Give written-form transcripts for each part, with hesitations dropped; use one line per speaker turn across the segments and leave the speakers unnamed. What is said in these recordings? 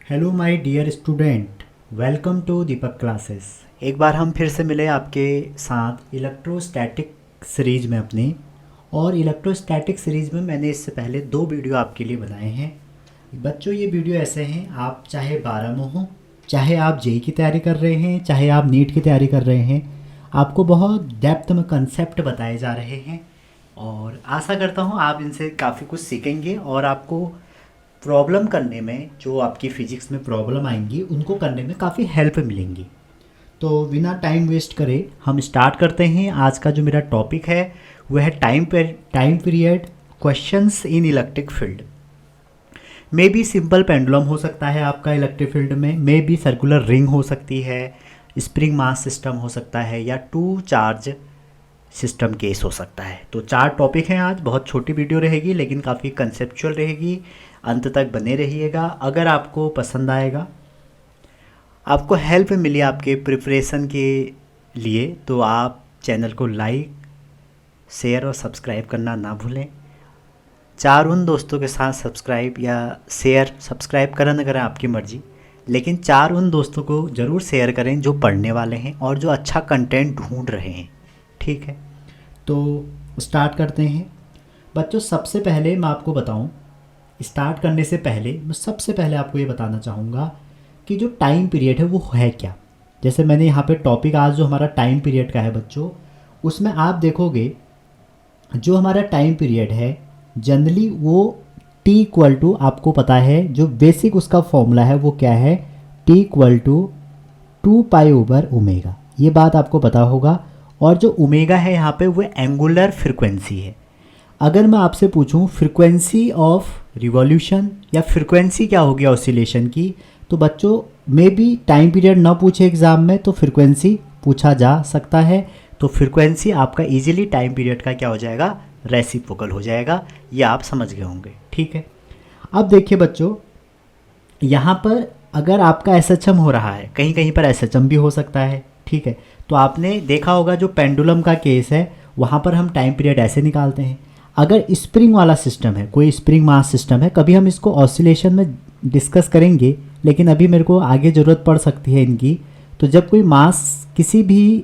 Hello my dear student, welcome to Deepak classes. एक बार हम फिर से मिले आपके साथ इलेक्ट्रोस्टैटिक सीरीज में अपनी। और इलेक्ट्रोस्टैटिक सीरीज़ में मैंने इससे पहले 2 वीडियो आपके लिए बनाए हैं। बच्चों, ये वीडियो ऐसे हैं, आप चाहे 12 में हो, चाहे आप जेई की तैयारी कर रहे हैं, चाहे आप नीट की तैयारी कर रहे हैं, आपको बहुत डेप्थ में कंसेप्ट बताए जा रहे हैं। और आशा करता हूँ आप इनसे काफ़ी कुछ सीखेंगे और आपको प्रॉब्लम करने में, जो आपकी फ़िज़िक्स में प्रॉब्लम आएंगी उनको करने में काफ़ी हेल्प मिलेंगी। तो बिना टाइम वेस्ट करे हम स्टार्ट करते हैं। आज का जो मेरा टॉपिक है वह है time period questions in electric field. May be simple pendulum हो सकता है आपका इलेक्ट्रिक फील्ड में, मे बी सर्कुलर रिंग हो सकती है, स्प्रिंग मास सिस्टम हो सकता है, या 2 चार्ज सिस्टम केस हो सकता है। तो 4 टॉपिक हैं आज। बहुत छोटी वीडियो रहेगी लेकिन काफ़ी कंसेप्चुअल रहेगी। अंत तक बने रहिएगा। अगर आपको पसंद आएगा, आपको हेल्प मिली आपके प्रिपरेशन के लिए, तो आप चैनल को लाइक, शेयर और सब्सक्राइब करना ना भूलें। 4 उन दोस्तों के साथ सब्सक्राइब या शेयर, सब्सक्राइब करें ना करें आपकी मर्ज़ी, लेकिन 4 उन दोस्तों को ज़रूर शेयर करें जो पढ़ने वाले हैं और जो अच्छा कंटेंट ढूंढ रहे हैं। ठीक है, तो स्टार्ट करते हैं। बच्चों, सबसे पहले मैं आपको बताऊं, स्टार्ट करने से पहले मैं सबसे पहले आपको ये बताना चाहूँगा कि जो टाइम पीरियड है वो है क्या। जैसे मैंने यहाँ पे टॉपिक आज जो हमारा टाइम पीरियड का है बच्चों, उसमें आप देखोगे जो हमारा टाइम पीरियड है जनरली वो टी इक्वल टू, आपको पता है जो बेसिक उसका फॉर्मूला है वो क्या है, टी इक्वल टू 2 पाई/ओमेगा। ये बात आपको पता होगा। और जो ओमेगा है यहाँ पे वो एंगुलर फ्रिक्वेंसी है। अगर मैं आपसे पूछूं फ्रिक्वेंसी ऑफ रिवॉल्यूशन या फ्रिक्वेंसी क्या होगी ऑसिलेशन की, तो बच्चों मे बी टाइम पीरियड ना पूछे एग्ज़ाम में तो फ्रिक्वेंसी पूछा जा सकता है। तो फ्रिक्वेंसी आपका इजीली टाइम पीरियड का क्या हो जाएगा, रेसिप्रोकल हो जाएगा। ये आप समझ गए होंगे। ठीक है, अब देखिए बच्चों, यहाँ पर अगर आपका एसएचएम हो रहा है, कहीं कहीं पर एसएचएम भी हो सकता है। ठीक है, तो आपने देखा होगा जो पेंडुलम का केस है वहाँ पर हम टाइम पीरियड ऐसे निकालते हैं। अगर स्प्रिंग वाला सिस्टम है, कोई स्प्रिंग मास सिस्टम है, कभी हम इसको ऑसिलेशन में डिस्कस करेंगे, लेकिन अभी मेरे को आगे ज़रूरत पड़ सकती है इनकी। तो जब कोई मास किसी भी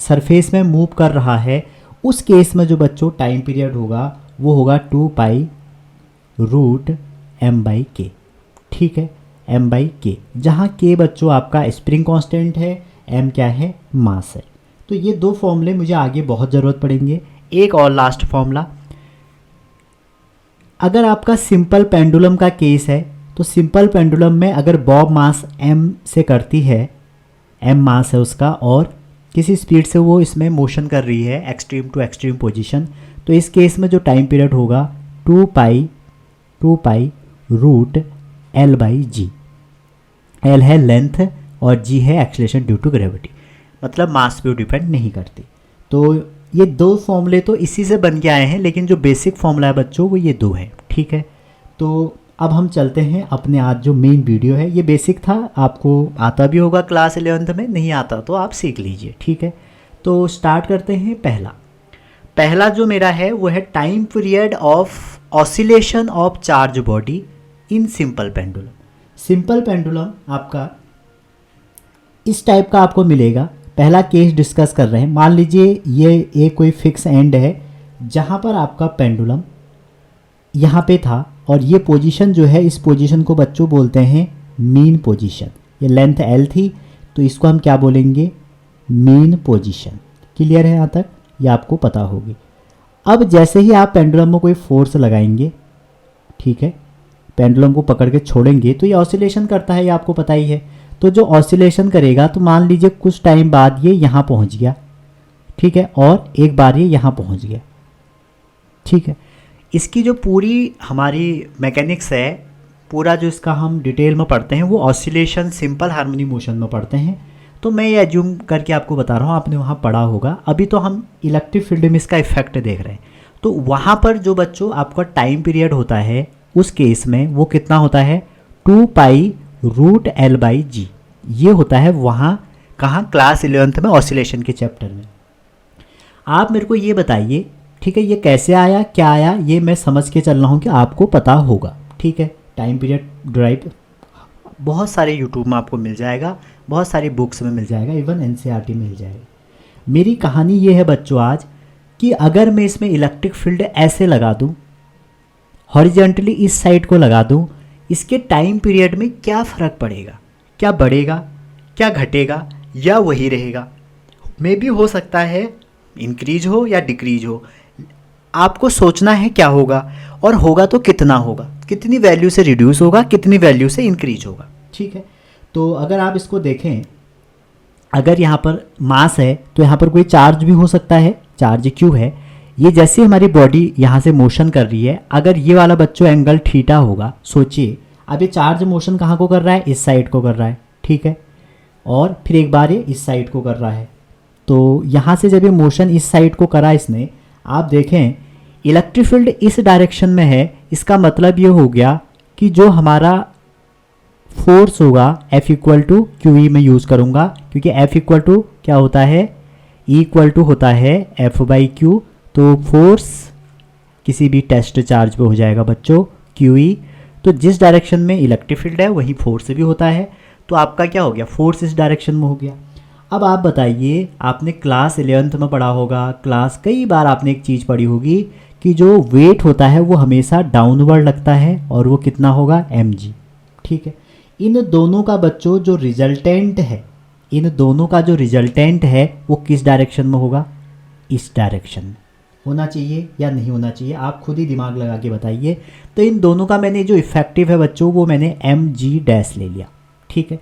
सरफेस में मूव कर रहा है, उस केस में जो बच्चों टाइम पीरियड होगा वो होगा 2 पाई√m/k। ठीक है, m/k, जहाँ k बच्चों आपका स्प्रिंग कांस्टेंट है, m क्या है, मास है। तो ये 2 फॉर्मूले मुझे आगे बहुत ज़रूरत पड़ेंगे। एक और लास्ट फॉर्मूला, अगर आपका सिंपल पेंडुलम का केस है तो सिंपल पेंडुलम में अगर बॉब मास m से करती है, m मास है उसका, और किसी स्पीड से वो इसमें मोशन कर रही है एक्सट्रीम टू एक्सट्रीम पोजीशन, तो इस केस में जो टाइम पीरियड होगा 2 पाई√L/g। L है लेंथ और g है एक्सेलरेशन ड्यू टू ग्रेविटी, मतलब मास पे डिपेंड नहीं करती। तो ये 2 फॉर्मूले तो इसी से बन के आए हैं, लेकिन जो बेसिक फॉर्मूला है बच्चों वो ये 2 हैं। ठीक है, तो अब हम चलते हैं अपने आज जो मेन वीडियो है। ये बेसिक था, आपको आता भी होगा क्लास 11th में, नहीं आता तो आप सीख लीजिए। ठीक है, तो स्टार्ट करते हैं। पहला जो मेरा है वो है time period of oscillation of charge body in simple pendulum. Simple pendulum आपका इस टाइप का आपको मिलेगा। पहला केस डिस्कस कर रहे हैं। मान लीजिए ये एक कोई फिक्स एंड है जहाँ पर आपका पेंडुलम यहाँ पे था, और ये पोजीशन जो है, इस पोजीशन को बच्चों बोलते हैं मीन पोजीशन। ये लेंथ L थी, तो इसको हम क्या बोलेंगे, मीन पोजीशन। क्लियर है यहाँ तक, ये आपको पता होगी। अब जैसे ही आप पेंडुलम में कोई फोर्स लगाएंगे, ठीक है, पेंडुलम को पकड़ के छोड़ेंगे तो ये ऑसिलेशन करता है, ये आपको पता ही है। तो जो ऑसिलेशन करेगा, तो मान लीजिए कुछ टाइम बाद ये यहाँ पहुँच गया, ठीक है, और एक बार ये यहाँ पहुँच गया। ठीक है, इसकी जो पूरी हमारी मैकेनिक्स है, पूरा जो इसका हम डिटेल में पढ़ते हैं वो ऑसिलेशन सिंपल हार्मोनी मोशन में पढ़ते हैं। तो मैं ये एज्यूम करके आपको बता रहा हूँ, आपने वहाँ पढ़ा होगा। अभी तो हम इलेक्ट्रिक फील्ड में इसका इफेक्ट देख रहे हैं। तो वहाँ पर जो बच्चों आपका टाइम पीरियड होता है उस केस में वो कितना होता है, 2 पाई√L/g। ये होता है वहाँ कहाँ, क्लास 11th में ऑसिलेशन के चैप्टर में। आप मेरे को ये बताइए, ठीक है, ये कैसे आया, क्या आया, ये मैं समझ के चल रहा हूँ कि आपको पता होगा। ठीक है, टाइम पीरियड ड्राइव बहुत सारे यूट्यूब में आपको मिल जाएगा, बहुत सारी बुक्स में मिल जाएगा, इवन एनसीईआरटी मिल जाएगा। मेरी कहानी ये है बच्चों आज कि अगर मैं इसमें इलेक्ट्रिक फील्ड ऐसे लगा दूँ, हॉरिजेंटली इस साइड को लगा दूँ, इसके टाइम पीरियड में क्या फ़र्क पड़ेगा, क्या बढ़ेगा, क्या घटेगा, या वही रहेगा। मे भी हो सकता है इंक्रीज हो या डिक्रीज हो, आपको सोचना है क्या होगा, और होगा तो कितना होगा, कितनी वैल्यू से रिड्यूस होगा, कितनी वैल्यू से इंक्रीज होगा। ठीक है, तो अगर आप इसको देखें, अगर यहाँ पर मास है तो यहाँ पर कोई चार्ज भी हो सकता है, चार्ज क्यू है। ये जैसे हमारी बॉडी यहाँ से मोशन कर रही है, अगर ये वाला बच्चों एंगल थीटा होगा, सोचिए अब ये चार्ज मोशन कहाँ को कर रहा है, इस साइड को कर रहा है, ठीक है, और फिर एक बार ये इस साइड को कर रहा है। तो यहाँ से जब ये मोशन इस साइड को करा इसने, आप देखें इलेक्ट्रिक फील्ड इस डायरेक्शन में है, इसका मतलब ये हो गया कि जो हमारा फोर्स होगा F equal to q E में यूज़ करूँगा, क्योंकि F इक्वल टू क्या होता है, E इक्वल टू होता है F बाई क्यू। तो फोर्स किसी भी टेस्ट चार्ज पे हो जाएगा बच्चों क्यू ई। तो जिस डायरेक्शन में इलेक्ट्रिक फील्ड है वहीं फोर्स भी होता है, तो आपका क्या हो गया, फोर्स इस डायरेक्शन में हो गया। अब आप बताइए, आपने क्लास 11th में पढ़ा होगा, क्लास कई बार आपने एक चीज़ पढ़ी होगी कि जो वेट होता है वो हमेशा डाउनवर्ड लगता है, और वो कितना होगा, mg। ठीक है, इन दोनों का बच्चों जो रिजल्टेंट है, इन दोनों का जो रिजल्टेंट है वो किस डायरेक्शन में होगा, इस डायरेक्शन में होना चाहिए या नहीं होना चाहिए, आप खुद ही दिमाग लगा के बताइए। तो इन दोनों का मैंने जो इफेक्टिव है बच्चों वो मैंने mg डैश ले लिया। ठीक है,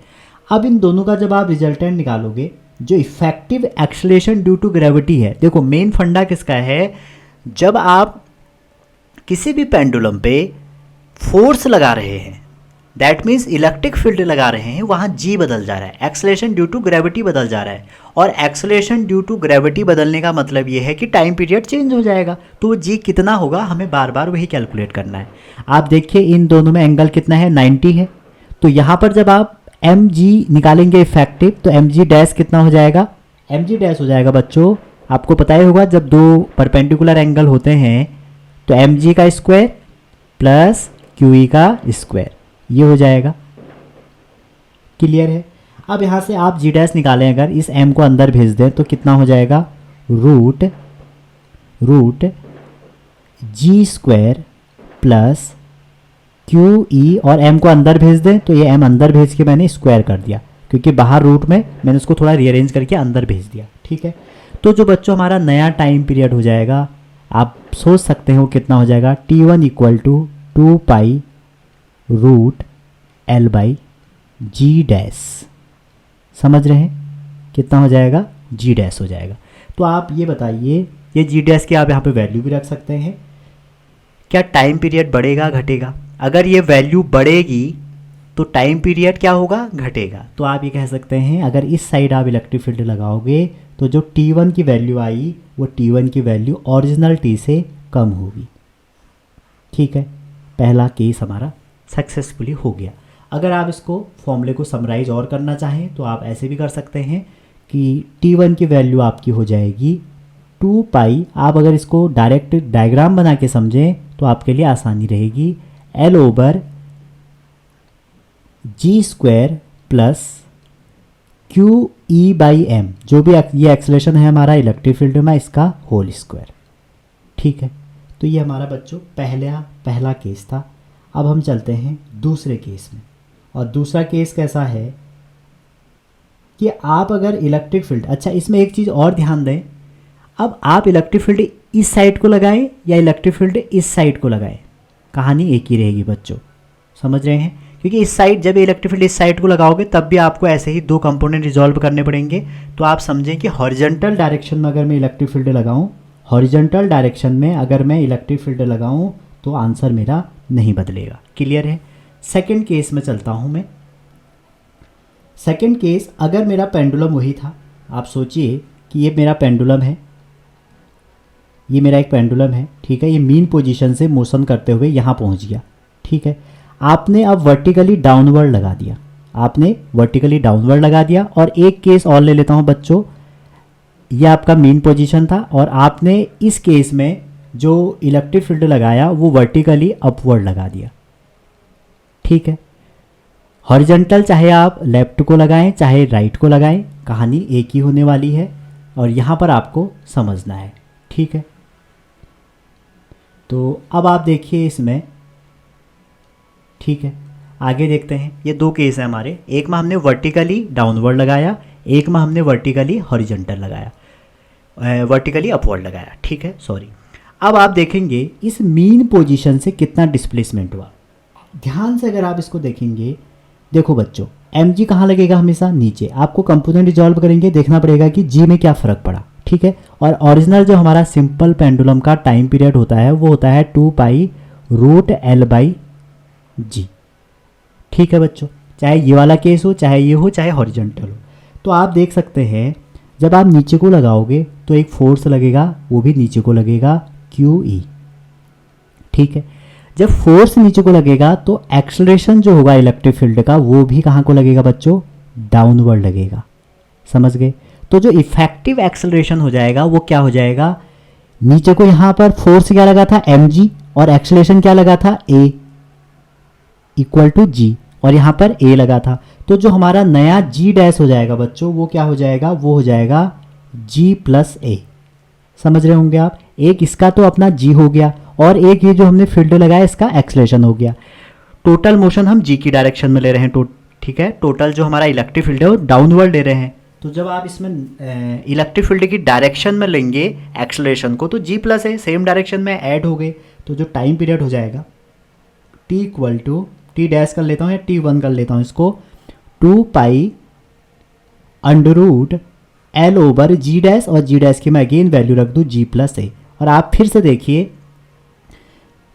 अब इन दोनों का जब आप रिजल्टेंट निकालोगे, जो effective acceleration due to gravity है, देखो मेन फंडा किसका है, जब आप किसी भी पेंडुलम पे फोर्स लगा रहे हैं, दैट मीन्स इलेक्ट्रिक फील्ड लगा रहे हैं, वहाँ जी बदल जा रहा है, एक्सेलरेशन ड्यू टू ग्रेविटी बदल जा रहा है, और एक्सेलरेशन ड्यू टू ग्रेविटी बदलने का मतलब ये है कि टाइम पीरियड चेंज हो जाएगा। तो जी कितना होगा, हमें बार बार वही कैलकुलेट करना है। आप देखिए इन दोनों में एंगल कितना है, 90 है। तो यहाँ पर जब आप एम जी निकालेंगे इफेक्टिव, तो एम जी डैश कितना हो जाएगा, एम जी डैश हो जाएगा बच्चों, आपको पता ही होगा जब दो परपेंडिकुलर एंगल होते हैं तो एम जी का स्क्वायर प्लस क्यू ई का स्क्वायर, ये हो जाएगा। क्लियर है। अब यहाँ से आप जी डैश निकालें, अगर इस m को अंदर भेज दें तो कितना हो जाएगा, रूट जी स्क्वायर प्लस क्यू ई, और m को अंदर भेज दें तो ये m अंदर भेज के मैंने स्क्वायर कर दिया, क्योंकि बाहर रूट में मैंने उसको थोड़ा रीअरेंज करके अंदर भेज दिया। ठीक है, तो जो बच्चों हमारा नया टाइम पीरियड हो जाएगा, आप सोच सकते हैं वो कितना हो जाएगा, t1 equal to 2 pi root L by g dash. समझ रहे हैं कितना हो जाएगा, जी डैश हो जाएगा। तो आप ये बताइए, ये जी डैश की आप यहाँ पे वैल्यू भी रख सकते हैं, क्या टाइम पीरियड बढ़ेगा घटेगा। अगर ये वैल्यू बढ़ेगी तो टाइम पीरियड क्या होगा, घटेगा। तो आप ये कह सकते हैं अगर इस साइड आप इलेक्ट्रिक फील्ड लगाओगे तो जो T1 की वैल्यू आई वो T1 की वैल्यू ओरिजिनल T से कम होगी। ठीक है, पहला केस हमारा सक्सेसफुली हो गया। अगर आप इसको फॉर्मूले को समराइज और करना चाहें तो आप ऐसे भी कर सकते हैं कि T1 की वैल्यू आपकी हो जाएगी 2 पाई, आप अगर इसको डायरेक्ट डायग्राम बना के समझें तो आपके लिए आसानी रहेगी, L over g square plus q E by m, जो भी ये एक्सेलरेशन है हमारा इलेक्ट्रिक फील्ड में, इसका होल स्क्वायर। ठीक है, तो ये हमारा बच्चों पहला केस था। अब हम चलते हैं दूसरे केस में, और दूसरा केस कैसा है कि आप अगर इलेक्ट्रिक फील्ड, अच्छा इसमें एक चीज़ और ध्यान दें, अब आप इलेक्ट्रिक फील्ड इस साइड को लगाएं या इलेक्ट्रिक फील्ड इस साइड को लगाएं, कहानी एक ही रहेगी बच्चों। समझ रहे हैं, क्योंकि इस साइड जब इलेक्ट्रिक फील्ड इस साइड को लगाओगे तब भी आपको ऐसे ही दो कंपोनेंट रिजॉल्व करने पड़ेंगे। तो आप समझें कि हॉरिजॉन्टल डायरेक्शन में अगर मैं इलेक्ट्रिक फील्ड लगाऊँ, हॉरिजॉन्टल डायरेक्शन में अगर मैं इलेक्ट्रिक फील्ड लगाऊँ तो आंसर मेरा नहीं बदलेगा। क्लियर है। सेकंड केस में चलता हूँ मैं। सेकंड केस, अगर मेरा पेंडुलम वही था, आप सोचिए कि ये मेरा पेंडुलम है, ये मेरा एक पेंडुलम है। ठीक है, ये मीन पोजीशन से मोशन करते हुए यहाँ पहुँच गया। ठीक है, आपने अब वर्टिकली डाउनवर्ड लगा दिया, आपने वर्टिकली डाउनवर्ड लगा दिया। और एक केस और ले लेता हूँ बच्चों, ये आपका मीन पोजीशन था और आपने इस केस में जो इलेक्ट्रिक फील्ड लगाया वो वर्टिकली अपवर्ड लगा दिया। ठीक है, हॉरिजॉन्टल चाहे आप लेफ्ट को लगाएं चाहे राइट को लगाएं, कहानी एक ही होने वाली है और यहाँ पर आपको समझना है। ठीक है, तो अब आप देखिए इसमें। ठीक है, आगे देखते हैं। ये दो केस है हमारे, एक में हमने वर्टिकली डाउनवर्ड लगाया, एक में हमने वर्टिकली हॉरिजॉन्टल लगाया, वर्टिकली अपवर्ड लगाया। ठीक है, सॉरी। अब आप देखेंगे इस मीन पोजीशन से कितना डिस्प्लेसमेंट हुआ। ध्यान से अगर आप इसको देखेंगे, देखो बच्चों एम जी कहाँ लगेगा, हमेशा नीचे। आपको कंपोनेंट रिजॉल्व करेंगे, देखना पड़ेगा कि जी में क्या फ़र्क पड़ा। ठीक है, और ओरिजिनल जो हमारा सिंपल पेंडुलम का टाइम पीरियड होता है वो होता है 2π√L/g। ठीक है बच्चों, चाहे ये वाला केस हो, चाहे ये हो, चाहे हॉरिजॉन्टल हो। तो आप देख सकते हैं जब आप नीचे को लगाओगे तो एक फोर्स लगेगा, वो भी नीचे को लगेगा, QE। ठीक है, जब फोर्स नीचे को लगेगा तो एक्सेलरेशन जो होगा इलेक्ट्रिक फील्ड का वो भी कहाँ को लगेगा बच्चों, डाउनवर्ड लगेगा। समझ गए? तो जो इफेक्टिव एक्सेलरेशन हो जाएगा वो क्या हो जाएगा, नीचे को यहाँ पर फोर्स क्या लगा था mg और एक्सेलरेशन क्या लगा था a = g और यहाँ पर a लगा था। तो जो हमारा नया g डैश हो जाएगा बच्चों वो क्या हो जाएगा, वो हो जाएगा g + a। समझ रहे होंगे आप? एक इसका तो अपना g हो गया और एक ये जो हमने फील्ड लगाया इसका एक्सेलरेशन हो गया। टोटल मोशन हम g की डायरेक्शन में ले रहे हैं। ठीक है, टोटल जो हमारा इलेक्ट्रिक फील्ड है वो डाउनवर्ड ले रहे हैं। तो जब आप इसमें इलेक्ट्रिक फील्ड की डायरेक्शन में लेंगे एक्सेलरेशन को तो g + a सेम डायरेक्शन में ऐड हो गए। तो जो टाइम पीरियड हो जाएगा t = t डैश कर लेता हूँ या t1 कर लेता हूँ इसको, 2π√L/g डैश और g डैश की मैं अगेन वैल्यू रख दूँ g + a। और आप फिर से देखिए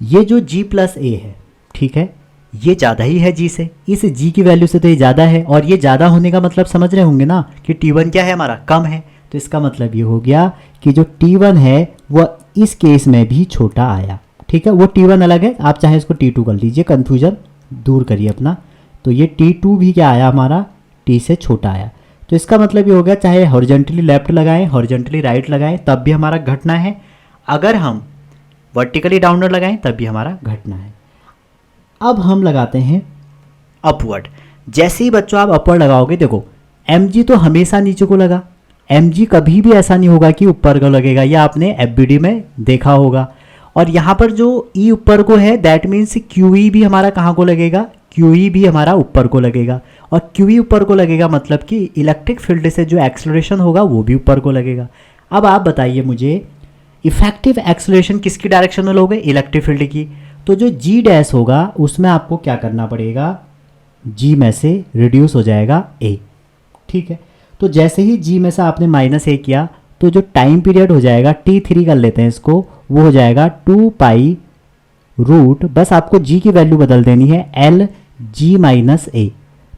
ये जो g + a है, ठीक है, ये ज़्यादा ही है g से, इस g की वैल्यू से तो ये ज़्यादा है। और ये ज़्यादा होने का मतलब समझ रहे होंगे ना कि t1 क्या है हमारा, कम है। तो इसका मतलब ये हो गया कि जो t1 है वह इस केस में भी छोटा आया। ठीक है, वो t1 अलग है, आप चाहे इसको t2 कर लीजिए, कन्फ्यूजन दूर करिए अपना। तो ये t2 भी क्या आया हमारा, t से छोटा आया। तो इसका मतलब ये हो गया चाहे हॉरिजॉन्टली लेफ्ट लगाएं हॉरिजॉन्टली राइट लगाएं तब भी हमारा घटना है, अगर हम वर्टिकली डाउनवर्ड लगाएं तब भी हमारा घटना है। अब हम लगाते हैं अपवर्ड। जैसे ही बच्चों आप अपवर्ड लगाओगे, देखो mg तो हमेशा नीचे को लगा, mg कभी भी ऐसा नहीं होगा कि ऊपर को लगेगा, ये आपने FBD में देखा होगा। और यहाँ पर जो E ऊपर को है दैट मीन्स QE भी हमारा कहाँ को लगेगा, QE भी हमारा ऊपर को लगेगा। और QE ऊपर को लगेगा मतलब कि इलेक्ट्रिक फील्ड से जो एक्सेलरेशन होगा वो भी ऊपर को लगेगा। अब आप बताइए मुझे इफेक्टिव एक्सेलरेशन किसकी डायरेक्शन में लोगे, इलेक्ट्रिक फील्ड की। तो जो g डैश होगा उसमें आपको क्या करना पड़ेगा, g में से रिड्यूस हो जाएगा a। ठीक है, तो जैसे ही g में से आपने -a किया तो जो टाइम पीरियड हो जाएगा t3 कर लेते हैं इसको, वो हो जाएगा 2π रूट, बस आपको g की वैल्यू बदल देनी है Lg - a।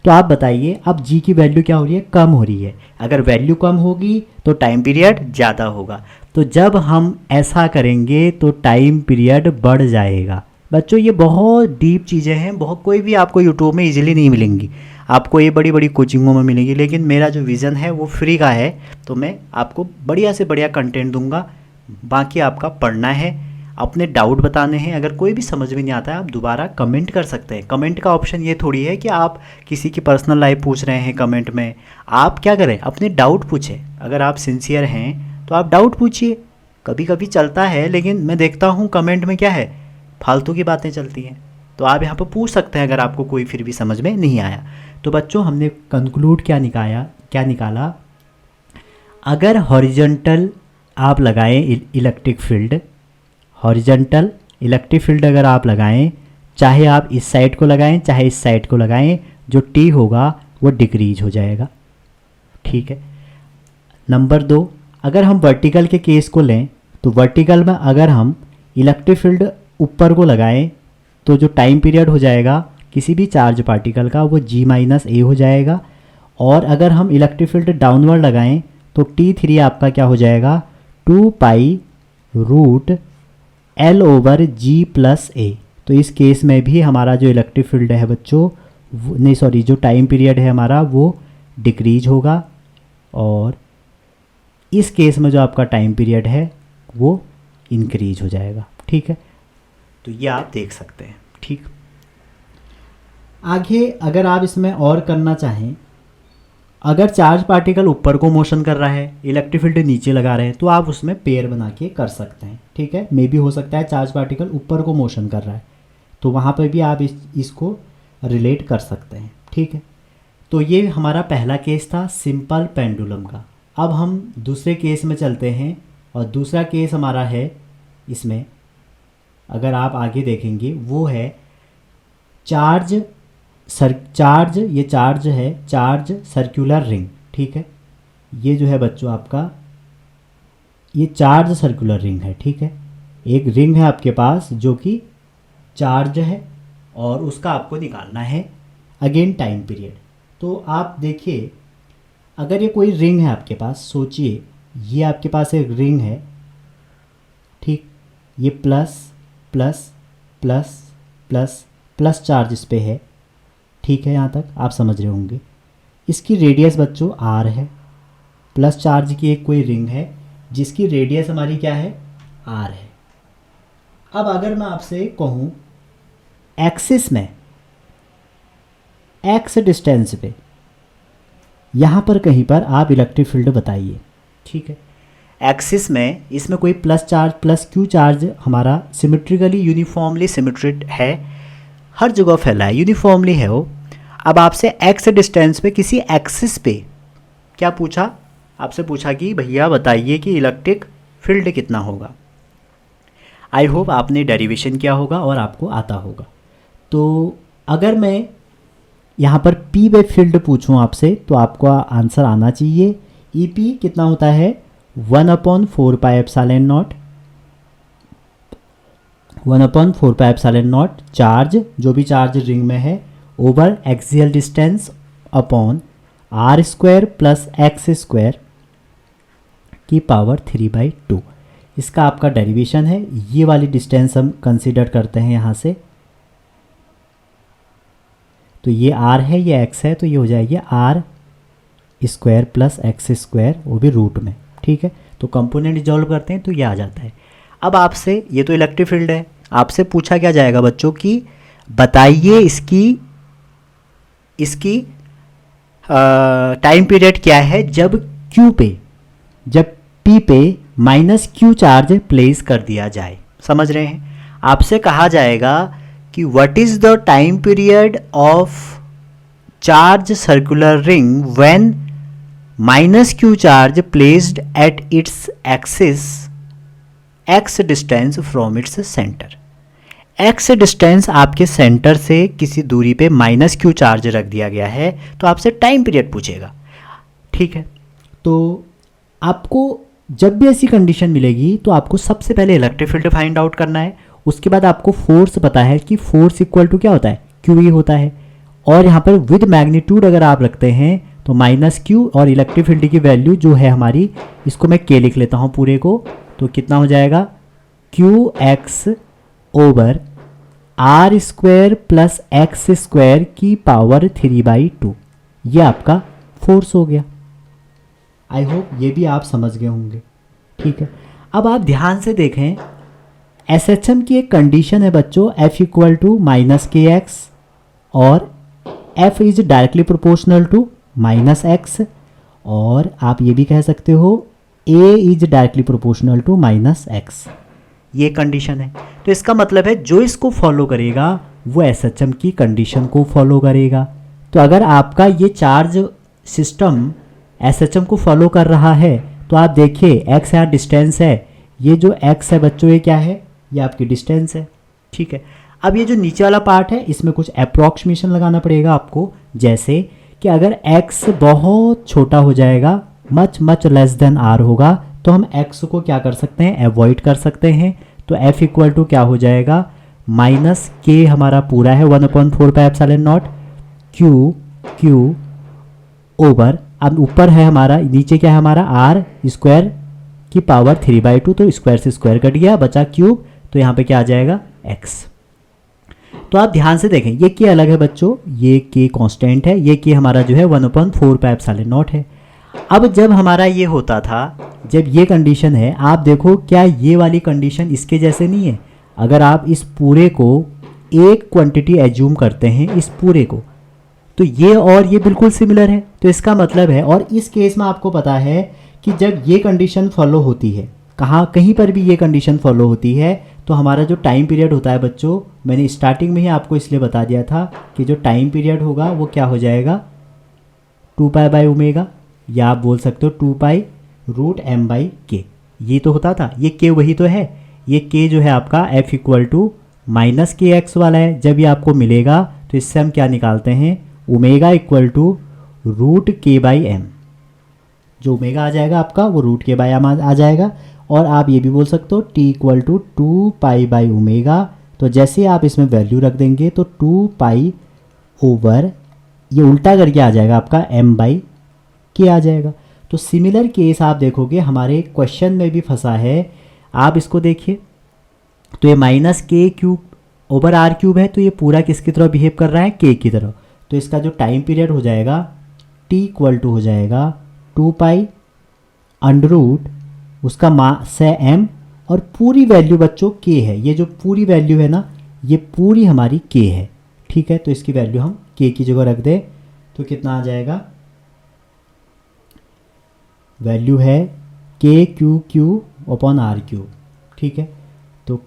तो आप बताइए अब g की वैल्यू क्या हो रही है, कम हो रही है। अगर वैल्यू कम होगी तो टाइम पीरियड ज़्यादा होगा। तो जब हम ऐसा करेंगे तो टाइम पीरियड बढ़ जाएगा। बच्चों ये बहुत डीप चीज़ें हैं, बहुत कोई भी आपको यूट्यूब में इजीली नहीं मिलेंगी, आपको ये बड़ी बड़ी कोचिंगों में मिलेंगी। लेकिन मेरा जो विज़न है वो फ्री का है, तो मैं आपको बढ़िया से बढ़िया कंटेंट दूंगा। बाकी आपका पढ़ना है, अपने डाउट बताने हैं। अगर कोई भी समझ में नहीं आता है आप दोबारा कमेंट कर सकते हैं। कमेंट का ऑप्शन ये थोड़ी है कि आप किसी की पर्सनल लाइफ पूछ रहे हैं कमेंट में, आप क्या करें अपने डाउट पूछें। अगर आप सिंसियर हैं तो आप डाउट पूछिए। कभी कभी चलता है, लेकिन मैं देखता हूँ कमेंट में क्या है, फालतू की बातें चलती हैं। तो आप यहाँ पर पूछ सकते हैं अगर आपको कोई फिर भी समझ में नहीं आया। तो बच्चों हमने कंक्लूड क्या निकाला, अगर हॉरिजॉन्टल आप लगाएं electric field, horizontal electric field अगर आप लगाएं, चाहे आप इस साइड को लगाएं चाहे इस साइड को लगाएं, जो टी होगा वो डिक्रीज हो जाएगा। ठीक है। नंबर 2, अगर हम वर्टिकल के केस को लें तो वर्टिकल में अगर हम इलेक्ट्रिक फील्ड ऊपर को लगाएं तो जो टाइम पीरियड हो जाएगा किसी भी चार्ज पार्टिकल का वो g - a हो जाएगा। और अगर हम इलेक्ट्रिक फील्ड डाउनवर्ड लगाएं तो T3 आपका क्या हो जाएगा, 2π रूट L/g + a। तो इस केस में भी हमारा जो इलेक्ट्रिक फील्ड है बच्चों, नहीं सॉरी, जो टाइम पीरियड है हमारा वो डिक्रीज होगा। और इस केस में जो आपका टाइम पीरियड है वो इंक्रीज हो जाएगा। ठीक है, तो ये आप देख सकते हैं। ठीक, आगे अगर आप इसमें और करना चाहें, अगर चार्ज पार्टिकल ऊपर को मोशन कर रहा है, इलेक्ट्रिक फील्ड नीचे लगा रहे हैं, तो आप उसमें पेयर बना के कर सकते हैं। ठीक है, मे भी हो सकता है चार्ज पार्टिकल ऊपर को मोशन कर रहा है, तो वहाँ पर भी आप इसको रिलेट कर सकते हैं। ठीक है, तो ये हमारा पहला केस था सिंपल पेंडुलम का। अब हम दूसरे केस में चलते हैं, और दूसरा केस हमारा है, इसमें अगर आप आगे देखेंगे वो है चार्ज ये चार्ज है, चार्ज सर्कुलर रिंग। ठीक है, ये जो है बच्चों आपका ये चार्ज सर्कुलर रिंग है। ठीक है, एक रिंग है आपके पास जो कि चार्ज है, और उसका आपको निकालना है अगेन टाइम पीरियड। तो आप देखिए, अगर ये कोई रिंग है आपके पास, सोचिए ये आपके पास एक रिंग है। ठीक, ये plus plus plus plus plus charge इस पे है। ठीक है, यहाँ तक आप समझ रहे होंगे। इसकी रेडियस बच्चों आर है, प्लस चार्ज की एक कोई रिंग है जिसकी रेडियस हमारी क्या है, आर है। अब अगर मैं आपसे कहूँ एक्सिस में, एक्स डिस्टेंस पे, यहाँ पर कहीं पर आप इलेक्ट्रिक फील्ड बताइए। ठीक है, एक्सिस में इसमें कोई plus charge plus Q charge हमारा सिमेट्रिकली यूनिफॉर्मली सिमेट्रिक है, हर जगह फैला है, यूनिफॉर्मली है वो। अब आपसे एक्स डिस्टेंस पे किसी एक्सिस पे क्या पूछा, आपसे पूछा कि भैया बताइए कि इलेक्ट्रिक फील्ड कितना होगा। आई होप आपने डेरिवेशन किया होगा और आपको आता होगा। तो अगर मैं यहाँ पर पी वे फील्ड पूछूँ आपसे, तो आपको आंसर आना चाहिए। ई पी कितना होता है, 1/4πε0, 1/4πε0 चार्ज, जो भी चार्ज रिंग में है, over axial distance upon r² plus x² की पावर 3/2। इसका आपका डेरिवेशन है। ये वाली डिस्टेंस हम कंसीडर करते हैं यहाँ से, तो ये r है, ये x है, तो ये हो जाएगी r² प्लस x², वो भी रूट में। ठीक है, तो कंपोनेंट डिसॉल्व करते हैं तो ये आ जाता है। अब आपसे, ये तो इलेक्ट्रिक फील्ड है, आपसे पूछा क्या जाएगा बच्चों कि बताइए इसकी टाइम पीरियड क्या है जब P पे माइनस क्यू चार्ज प्लेस कर दिया जाए। समझ रहे हैं, आपसे कहा जाएगा कि what is the time period of charge circular ring when minus Q charge placed at its axis x distance from its centre. X distance आपके सेंटर से किसी दूरी पे माइनस क्यू चार्ज रख दिया गया है, तो आपसे टाइम पीरियड पूछेगा। ठीक है, तो आपको जब भी ऐसी कंडीशन मिलेगी तो आपको सबसे पहले इलेक्ट्रिक फील्ड फाइंड आउट करना है। उसके बाद आपको फोर्स पता है कि फोर्स इक्वल टू क्या होता है, क्यू ई होता है, और यहाँ पर विद मैग्नीट्यूड अगर आप रखते हैं तो माइनस क्यू, और इलेक्ट्रिक फील्ड की वैल्यू जो है हमारी, इसको मैं के लिख लेता हूँ पूरे को, तो कितना हो जाएगा, Q x over r² plus x² की पावर 3/2। ये आपका फोर्स हो गया। आई होप ये भी आप समझ गए होंगे। ठीक है, अब आप ध्यान से देखें, SHM की एक कंडीशन है बच्चों, F equal to minus k x, और F is directly proportional to minus x, और आप ये भी कह सकते हो A is directly proportional to minus x. ये कंडीशन है, तो इसका मतलब है जो इसको फॉलो करेगा वो SHM की कंडीशन को फॉलो करेगा। तो अगर आपका ये चार्ज सिस्टम SHM को फॉलो कर रहा है, तो आप देखिए x यहाँ डिस्टेंस है, ये जो x है बच्चों ये क्या है, ये आपकी डिस्टेंस है। ठीक है, अब ये जो नीचे वाला पार्ट है इसमें कुछ अप्रॉक्सीमेशन लगाना पड़ेगा आपको, जैसे कि अगर x बहुत छोटा हो जाएगा, मच लेस देन r होगा, तो हम x को क्या कर सकते हैं, अवॉइड कर सकते हैं। तो f इक्वल टू क्या हो जाएगा, माइनस के हमारा पूरा है 1/4πε0 क्यू ओवर, अब ऊपर है हमारा, नीचे क्या है हमारा, r² की पावर 3/2, तो स्क्वायर से स्क्वायर कट गया, बचा क्यूब, तो यहाँ पे क्या आ जाएगा, x। तो आप ध्यान से देखें, ये के अलग है बच्चों, ये के कांस्टेंट है, ये के हमारा जो है 1/4πε0 है। अब जब हमारा ये होता था, जब ये कंडीशन है, आप देखो क्या ये वाली कंडीशन इसके जैसे नहीं है। अगर आप इस पूरे को एक क्वांटिटी एज्यूम करते हैं इस पूरे को, तो ये और ये बिल्कुल सिमिलर है। तो इसका मतलब है, और इस केस में आपको पता है कि जब ये कंडीशन फॉलो होती है, कहाँ कहीं पर भी ये कंडीशन फॉलो होती है, तो हमारा जो टाइम पीरियड होता है बच्चों, मैंने स्टार्टिंग में ही आपको इसलिए बता दिया था कि जो टाइम पीरियड होगा वो क्या हो जाएगा, 2π/ω, या आप बोल सकते हो 2π√m/k। ये तो होता था, ये k वही तो है, ये k जो है आपका f = -kx वाला है। जब ये आपको मिलेगा तो इससे हम क्या निकालते हैं, ओमेगा = √k/m। जो ओमेगा आ जाएगा आपका वो √k/m आ जाएगा। और आप ये भी बोल सकते हो t = 2π/ω। तो जैसे आप इसमें वैल्यू रख देंगे तो 2π/, ये उल्टा करके आ जाएगा आपका m/k आ जाएगा। तो सिमिलर केस आप देखोगे हमारे क्वेश्चन में भी फंसा है। आप इसको देखिए, तो ये -k³/r³ है, तो ये पूरा किसकी तरह बिहेव कर रहा है, k की तरह। तो इसका जो टाइम पीरियड हो जाएगा t = हो जाएगा 2π उसका मास है m, और पूरी वैल्यू बच्चों k है। ये जो पूरी वैल्यू है ना, ये पूरी हमारी k है, ठीक है। तो इसकी वैल्यू हम k की जगह रख दें तो कितना आ जाएगा, वैल्यू है k³ r³, ठीक है। तो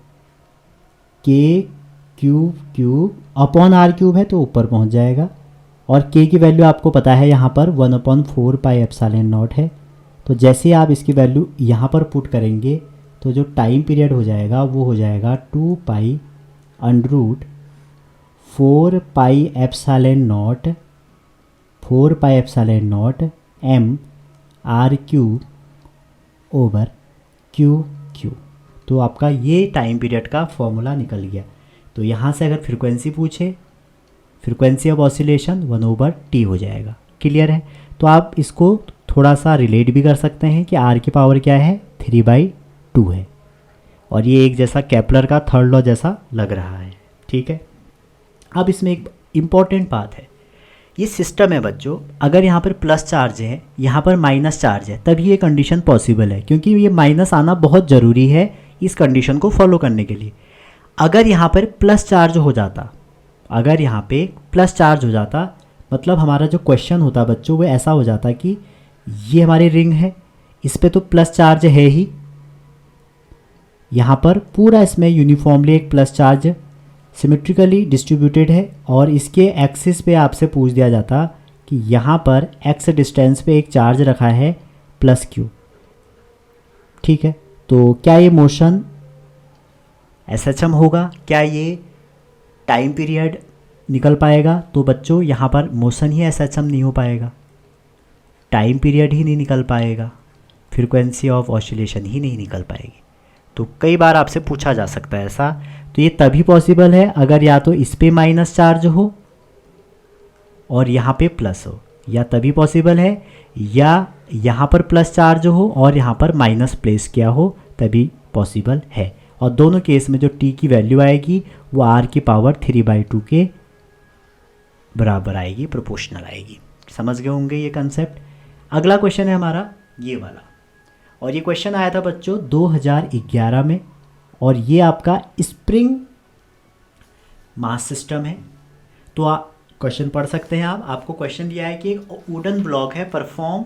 k³ r³ है तो ऊपर पहुंच जाएगा, और k की वैल्यू आपको पता है यहाँ पर 1/4πε0 है। तो जैसे आप इसकी वैल्यू यहाँ पर पुट करेंगे तो जो टाइम पीरियड हो जाएगा वो हो जाएगा 2π√4πε0 m/r³/q। तो आपका ये टाइम पीरियड का फॉर्मूला निकल गया। तो यहाँ से अगर फ्रीक्वेंसी पूछे, फ्रीक्वेंसी ऑफ ऑसिलेशन 1/t हो जाएगा। क्लियर है। तो आप इसको थोड़ा सा रिलेट भी कर सकते हैं कि r की पावर क्या है, 3/2 है, और ये एक जैसा केपलर का थर्ड लॉ जैसा लग रहा है, ठीक है। अब इसमें एक इम्पॉर्टेंट बात है, ये सिस्टम है बच्चों, अगर यहाँ पर प्लस चार्ज है, यहाँ पर माइनस चार्ज है, तभी ये कंडीशन पॉसिबल है, क्योंकि ये माइनस आना बहुत ज़रूरी है इस कंडीशन को फॉलो करने के लिए। अगर यहाँ पर प्लस चार्ज हो जाता, अगर यहाँ पे प्लस चार्ज हो जाता, मतलब हमारा जो क्वेश्चन होता बच्चों वो ऐसा हो जाता कि ये हमारी रिंग है, इस पे तो प्लस चार्ज है ही, यहाँ पर पूरा इसमें यूनिफॉर्मली एक प्लस चार्ज सिमेट्रिकली डिस्ट्रीब्यूटेड है, और इसके एक्सिस पे आपसे पूछ दिया जाता कि यहाँ पर x डिस्टेंस पे एक चार्ज रखा है +q, ठीक है। तो क्या ये मोशन SHM होगा, क्या ये टाइम पीरियड निकल पाएगा? तो बच्चों यहाँ पर मोशन ही SHM नहीं हो पाएगा, टाइम पीरियड ही नहीं निकल पाएगा, फ्रीक्वेंसी ऑफ ऑसिलेशन ही नहीं निकल पाएगी। तो कई बार आपसे पूछा जा सकता है ऐसा। तो ये तभी पॉसिबल है अगर या तो इस पे माइनस चार्ज हो और यहाँ पे प्लस हो, या तभी पॉसिबल है या यहाँ पर प्लस चार्ज हो और यहाँ पर माइनस प्लेस किया हो, तभी पॉसिबल है। और दोनों केस में जो t की वैल्यू आएगी वो r की पावर 3/2 के बराबर आएगी, प्रोपोर्शनल आएगी। समझ गए होंगे ये कंसेप्ट। अगला क्वेश्चन है हमारा ये वाला, और ये क्वेश्चन आया था बच्चों 2011 में, और ये आपका स्प्रिंग मास सिस्टम है। तो आप क्वेश्चन पढ़ सकते हैं। आपको क्वेश्चन दिया है कि एक वुडन ब्लॉक है, perform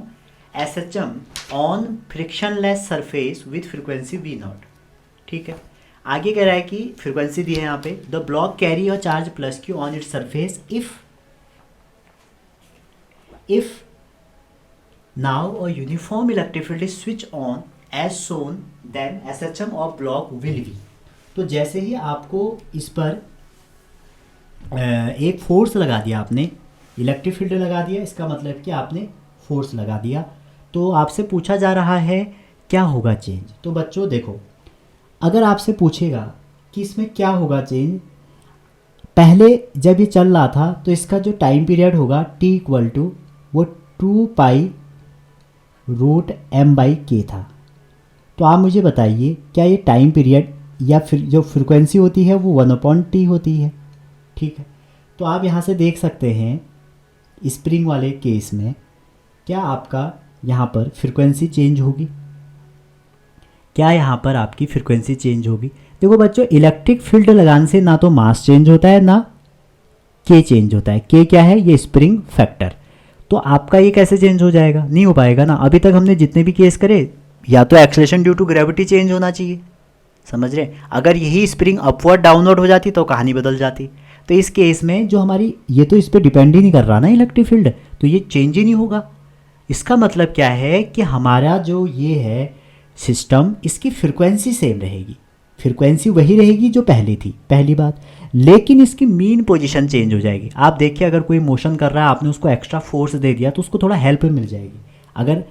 SHM on frictionless surface with frequency V0, ठीक है। आगे कह रहा है कि फ्रीक्वेंसी दी है यहाँ पे, the block carry a charge +q on its surface if now a uniform electric field is switched on as shown then SHM of block will be। तो जैसे ही आपको इस पर एक फोर्स लगा दिया, आपने इलेक्ट्रिक फील्ड लगा दिया, इसका मतलब कि आपने फोर्स लगा दिया, तो आपसे पूछा जा रहा है क्या होगा चेंज। तो बच्चों देखो, अगर आपसे पूछेगा कि इसमें क्या होगा चेंज, पहले जब ये चल रहा था तो इसका जो टाइम पीरियड होगा t = वो 2π√m/k था। तो आप मुझे बताइए क्या ये टाइम पीरियड या फिर जो फ्रीक्वेंसी होती है वो 1/t होती है, ठीक है। तो आप यहाँ से देख सकते हैं स्प्रिंग वाले केस में क्या आपका यहाँ पर फ्रीक्वेंसी चेंज होगी, क्या यहाँ पर आपकी फ्रीक्वेंसी चेंज होगी। देखो बच्चों, इलेक्ट्रिक फील्ड लगाने से ना तो मास चेंज होता है ना के चेंज होता है। के क्या है? ये स्प्रिंग फैक्टर। तो आपका ये कैसे चेंज हो जाएगा? नहीं हो पाएगा ना। अभी तक हमने जितने भी केस करे, या तो acceleration due to gravity change होना चाहिए, समझ रहे? अगर यही स्प्रिंग अपवर्ड डाउनवर्ड हो जाती तो कहानी बदल जाती। तो इस केस में जो हमारी, ये तो इस पर डिपेंड ही नहीं कर रहा ना इलेक्ट्रिक फील्ड, तो ये चेंज ही नहीं होगा। इसका मतलब क्या है कि हमारा जो ये है सिस्टम, इसकी फ्रिक्वेंसी सेम रहेगी, फ्रिक्वेंसी वही रहेगी जो पहले थी, पहली बात। लेकिन इसकी मीन पोजीशन चेंज हो जाएगी। आप देखिए, अगर कोई मोशन कर रहा है, आपने उसको एक्स्ट्रा फोर्स दे दिया तो उसको थोड़ा हेल्प मिल जाएगी। अगर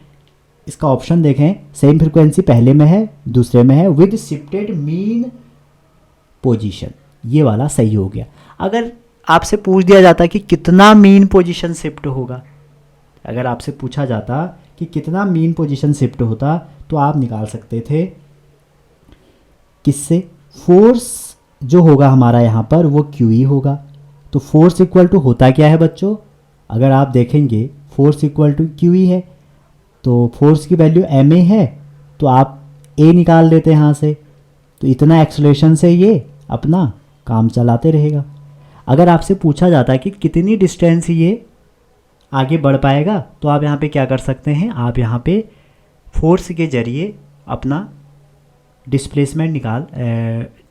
इसका ऑप्शन देखें, सेम फ्रिक्वेंसी पहले में है, दूसरे में है, विद शिफ्टेड मीन पोजीशन, ये वाला सही हो गया। अगर आपसे पूछ दिया जाता कि कितना मीन पोजीशन शिफ्ट होगा, अगर आपसे पूछा जाता कि कितना मीन पोजीशन शिफ्ट होता, तो आप निकाल सकते थे किससे? फोर्स जो होगा हमारा यहाँ पर वो क्यू ई होगा। तो फोर्स इक्वल टू होता क्या है बच्चों? अगर आप देखेंगे, force equal to q E है, तो फोर्स की वैल्यू एम ए है, तो आप ए निकाल देते हैं यहाँ से, तो इतना एक्सेलरेशन से ये अपना काम चलाते रहेगा। अगर आपसे पूछा जाता है कि कितनी डिस्टेंस ये आगे बढ़ पाएगा, तो आप यहाँ पे क्या कर सकते हैं? आप यहाँ पे फोर्स के जरिए अपना डिस्प्लेसमेंट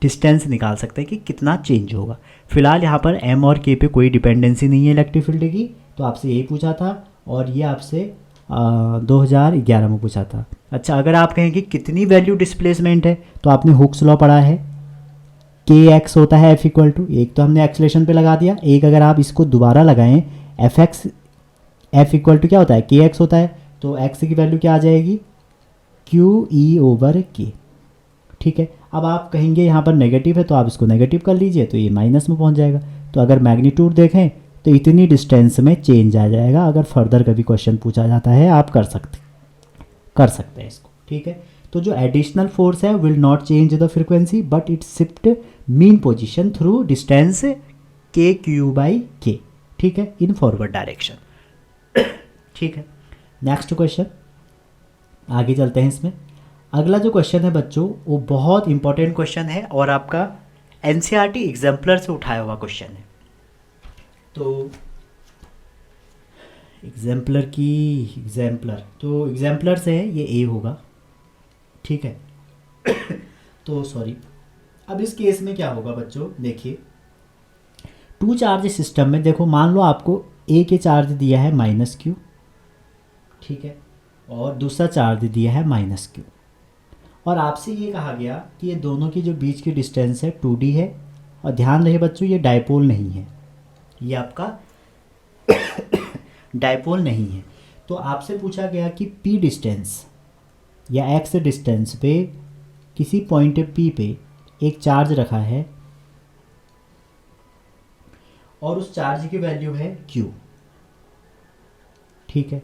डिस्टेंस निकाल सकते हैं कि कितना चेंज होगा। फिलहाल यहाँ पर एम और के पे कोई डिपेंडेंसी नहीं है इलेक्ट्रिक फील्ड की, तो आपसे यही पूछा था, और ये आपसे 2011 में पूछा था। अच्छा, अगर आप कहें कि कितनी वैल्यू डिस्प्लेसमेंट है, तो आपने हुक्स लॉ पढ़ा है, के एक्स होता है एफ इक्वल टू, एक तो हमने एक्सलेशन पे लगा दिया, एक अगर आप इसको दोबारा लगाएं, F x, F equal to क्या होता है? के एक्स होता है, तो एक्स की वैल्यू क्या आ जाएगी? क्यू ई ओवर के। ठीक है, अब आप कहेंगे यहाँ पर नेगेटिव है, तो आप इसको नेगेटिव कर लीजिए, तो ये माइनस में पहुँच जाएगा। तो अगर मैग्नीट्यूड देखें तो इतनी डिस्टेंस में चेंज आ जाएगा। अगर फर्दर कभी क्वेश्चन पूछा जाता है, आप कर सकते हैं इसको। ठीक है, तो जो एडिशनल फोर्स है will not change the frequency but it shift mean position through distance के क्यू बाई के। ठीक है, इन फॉरवर्ड डायरेक्शन। ठीक है, नेक्स्ट क्वेश्चन, आगे चलते हैं इसमें। अगला जो क्वेश्चन है बच्चों, वो बहुत इंपॉर्टेंट क्वेश्चन है और आपका एनसीईआरटी एग्जाम्पलर से उठाया हुआ क्वेश्चन है। तो एग्जाम्पलर से है, ये ए होगा। ठीक है। तो सॉरी, अब इस केस में क्या होगा बच्चों, देखिए, टू चार्ज सिस्टम में देखो, मान लो आपको ए के चार्ज दिया है माइनस क्यू, ठीक है, और दूसरा चार्ज दिया है माइनस क्यू, और आपसे ये कहा गया कि ये दोनों की जो बीच की डिस्टेंस है 2d है, और ध्यान रहे बच्चों ये डायपोल नहीं है, ये आपका डायपोल नहीं है। तो आपसे पूछा गया कि p डिस्टेंस या x डिस्टेंस पे किसी पॉइंट p पे एक चार्ज रखा है और उस चार्ज की वैल्यू है q। ठीक है,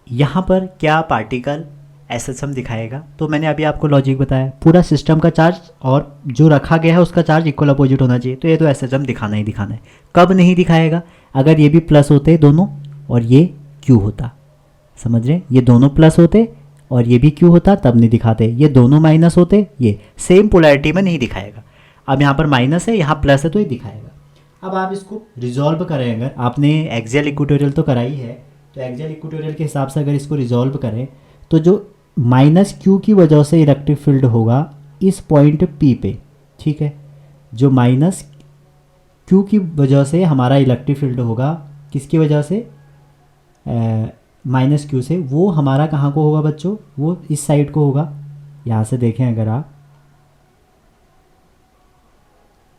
यहाँ पर क्या पार्टिकल एसएसएम दिखाएगा? तो मैंने अभी आपको लॉजिक बताया, पूरा सिस्टम का चार्ज और जो रखा गया है उसका चार्ज इक्वल अपोजिट होना चाहिए, तो ये तो एसएसएम दिखाना ही दिखाना है। कब नहीं दिखाएगा? अगर ये भी प्लस होते दोनों और ये क्यू होता, समझ रहे हैं? ये दोनों प्लस होते और ये भी क्यू होता, तब नहीं दिखाते। ये दोनों माइनस होते, ये सेम पोलैरिटी में नहीं दिखाएगा। अब यहाँ पर माइनस है, यहाँ प्लस है, तो ये दिखाएगा। अब आप इसको रिजॉल्व करें, अगर आपने एक्सियल इक्वेटोरियल तो कराई है, तो एक्सियल इक्वेटोरियल के हिसाब से अगर इसको रिजॉल्व करें, तो जो माइनस क्यू की वजह से इलेक्ट्रिक फील्ड होगा इस पॉइंट पी पे, ठीक है, जो माइनस क्यू की वजह से हमारा इलेक्ट्रिक फील्ड होगा, किसकी वजह से? माइनस क्यू से, वो हमारा कहाँ को होगा बच्चों? वो इस साइड को होगा। यहाँ से देखें अगर आप,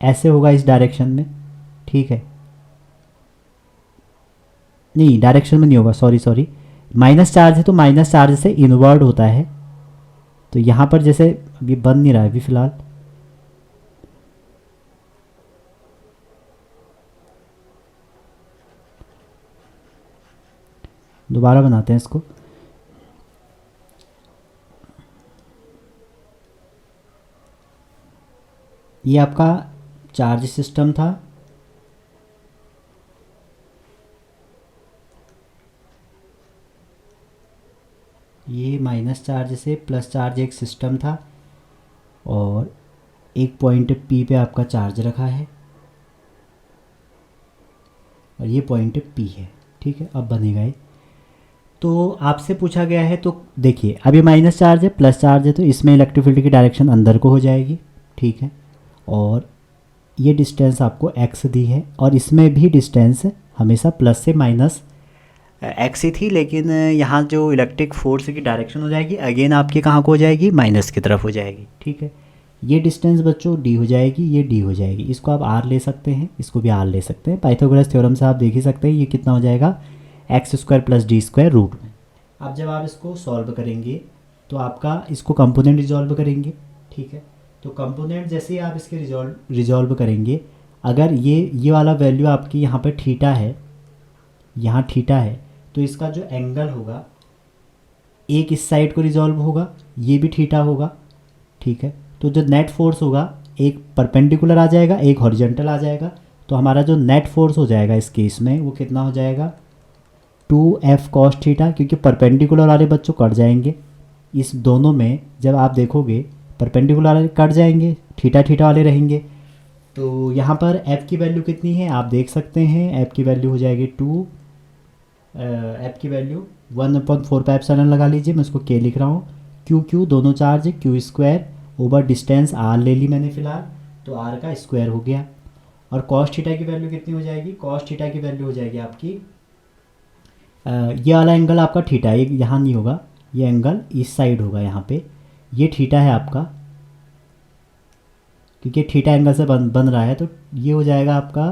ऐसे होगा इस डायरेक्शन में, ठीक है, नहीं डायरेक्शन में नहीं होगा, सॉरी, माइनस चार्ज है तो माइनस चार्ज से इनवर्ड होता है। तो यहाँ पर जैसे अभी बन नहीं रहा है अभी फ़िलहाल, दोबारा बनाते हैं इसको। ये आपका चार्ज सिस्टम था, ये माइनस चार्ज से प्लस चार्ज एक सिस्टम था, और एक पॉइंट P पे आपका चार्ज रखा है और ये पॉइंट P है, ठीक है। अब बनेगा ये, तो आपसे पूछा गया है, तो देखिए अब ये माइनस चार्ज है प्लस चार्ज है, तो इसमें इलेक्ट्रिक फील्ड की डायरेक्शन अंदर को हो जाएगी, ठीक है। और ये डिस्टेंस आपको x दी है और इसमें भी डिस्टेंस हमेशा प्लस से माइनस x ही थी, लेकिन यहाँ जो इलेक्ट्रिक फोर्स की डायरेक्शन हो जाएगी अगेन आपकी कहाँ को हो जाएगी, माइनस की तरफ हो जाएगी, ठीक है। ये डिस्टेंस बच्चों d हो जाएगी, ये d हो जाएगी, इसको आप r ले सकते हैं, इसको भी r ले सकते हैं। पाइथागोरस थ्योरम से आप देख ही सकते हैं ये कितना हो जाएगा, x square plus d square root में। अब जब आप इसको सॉल्व करेंगे तो आपका इसको कंपोनेंट रिजॉल्व करेंगे, ठीक है। तो कंपोनेंट जैसे ही आप इसके रिजॉल्व करेंगे, अगर ये वाला वैल्यू आपकी यहाँ पे थीटा है, यहाँ थीटा है, तो इसका जो एंगल होगा एक इस साइड को रिजॉल्व होगा, ये भी थीटा होगा, ठीक है। तो जो नेट फोर्स होगा एक परपेंडिकुलर आ जाएगा, एक हॉरिजॉन्टल आ जाएगा, तो हमारा जो नेट फोर्स हो जाएगा इस केस में वो कितना हो जाएगा, 2f cos थीटा, क्योंकि परपेंडिकुलर वाले बच्चों कट जाएंगे इस दोनों में, जब आप देखोगे परपेंडिकुलर वाले कट जाएंगे, थीटा थीटा वाले रहेंगे। तो यहाँ पर f की वैल्यू कितनी है आप देख सकते हैं, f की वैल्यू हो जाएगी f की वैल्यू 1/4 लगा लीजिए, मैं उसको k लिख रहा हूँ, क्यू दोनों charge Q square over distance r ले ली मैंने फ़िलहाल, तो r का स्क्वायर हो गया। और cos थीटा की वैल्यू कितनी हो जाएगी, cos थीटा की वैल्यू हो जाएगी आपकी ये वाला एंगल आपका थीटा है, ये यहाँ नहीं होगा, ये एंगल इस साइड होगा, यहाँ पे ये थीटा है आपका, क्योंकि थीटा एंगल से बन रहा है, तो ये हो जाएगा आपका